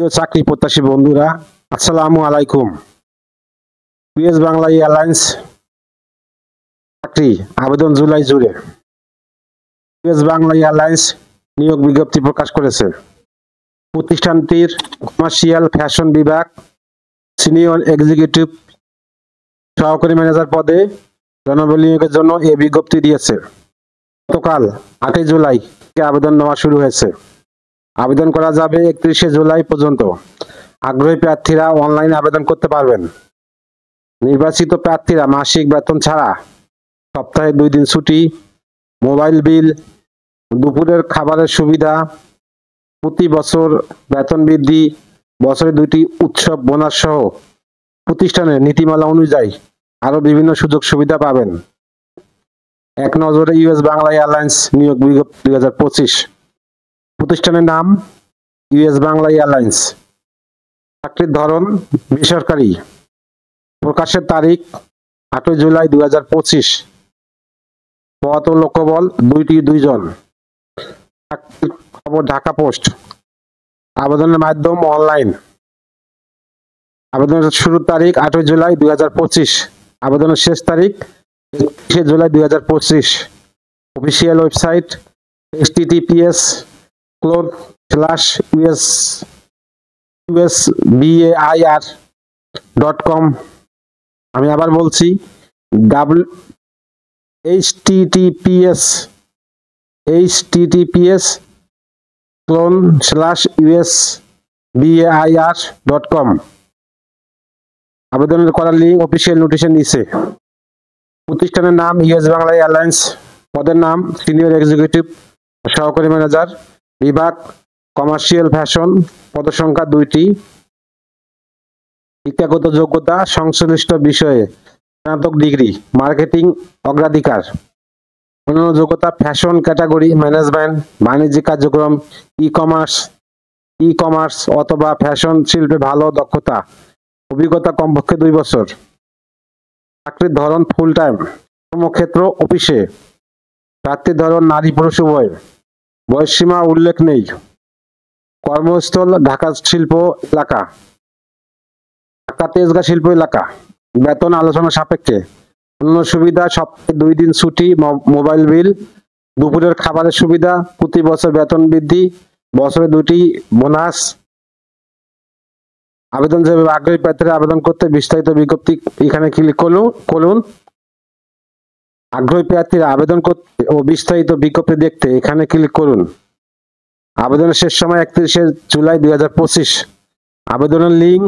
প্রিয় চাকরি প্রত্যাশী বন্ধুরা, আসসালামু আলাইকুম। ইউএস বাংলা এয়ারলাইন্স চাকরি আবেদন জুলাই জুড়ে। ইউএস বাংলা এয়ারলাইন্স নিয়োগ বিজ্ঞপ্তি প্রকাশ করেছে। প্রতিষ্ঠানটির কমার্শিয়াল ফ্যাশন বিভাগ সিনিয়র এক্সিকিউটিভ সহকারী ম্যানেজার পদে জনবল নিয়োগের জন্য এই বিজ্ঞপ্তি দিয়েছে। গতকাল 8 জুলাই থেকে আবেদন নেওয়া শুরু হয়েছে। আবেদন করা যাবে 31 জুলাই পর্যন্ত। আগ্রহী প্রার্থীরা অনলাইনে আবেদন করতে পারবেন। নির্বাচিত প্রার্থীরা মাসিক বেতন ছাড়া সপ্তাহে 2 দিন ছুটি, মোবাইল বিল, দুপুরের খাবারের সুবিধা, প্রতি বছর বেতন বৃদ্ধি, বছরে 2টি উৎসব বোনাস সহ প্রতিষ্ঠানের নীতিমালা অনুযায়ী আরো বিভিন্ন সুযোগ সুবিধা পাবেন। এক নজরে ইউএস বাংলা এয়ারলাইন্স নিয়োগ বিজ্ঞপ্তি 2025। প্রতিষ্ঠানের নাম ইউএস বাংলা এয়ারলাইন্স। চাকরির ধরন বেসরকারি। প্রকাশের তারিখ 8 জুলাই 2025। পদ ও লোকবল 2 জন। চাকরির খবর ঢাকা পোস্ট। আবেদনের মাধ্যম অনলাইন। আবেদনের শুরুর তারিখ 8 জুলাই 2025। আবেদনের শেষ তারিখ 31 জুলাই 2025। Official website https://usbair.com। আমি আবার বলছি https://usbair.com। আবেদনের করার লিঙ্ক অফিসিয়াল নোটিশের নিচে। প্রতিষ্ঠানের নাম ইউএস বাংলা এয়ারলাইন্স। পদের নাম সিনিয়র এক্সিকিউটিভ সহকারী ম্যানেজার, বিভাগ কমার্শিয়াল ফ্যাশন, পদসংখ্যা 2টি। শিক্ষাগত যোগ্যতা সংশ্লিষ্ট বিষয়ে স্নাতক ডিগ্রি, মার্কেটিং অগ্রাধিকার। অন্যান্য যোগ্যতা ফ্যাশন ক্যাটাগরি, ম্যানেজমেন্ট, বাণিজ্যিক কার্যক্রম, ই কমার্স অথবা ফ্যাশন শিল্পে ভালো দক্ষতা, অভিজ্ঞতা কমপক্ষে 2 বছর। চাকরির ধরন ফুল টাইম। কর্মক্ষেত্র অফিসে। প্রার্থীর ধরন নারী পুরুষ উভয়। বয়সসীমা উল্লেখ নেই। কর্মস্থল ঢাকা শিল্প এলাকা, ঢাকা তেজগাঁ শিল্প এলাকা। বেতন আলোচনা সাপেক্ষে। অন্য সুবিধা সপ্তাহে 2 দিন ছুটি, মোবাইল বিল, দুপুরের খাবারের সুবিধা, প্রতি বছর বেতন বৃদ্ধি, বছরে 2টি বোনাস। আবেদন যেভাবে আগ্রহী প্রার্থীরা আবেদন করতে বিস্তারিত বিজ্ঞপ্তি এখানে ক্লিক করুন। আগ্রহী প্রার্থীরা আবেদন করতে ও বিস্তারিত বিজ্ঞপ্তি দেখতে এখানে ক্লিক করুন। আবেদনের শেষ সময় 31 জুলাই 2025। আবেদনের লিঙ্ক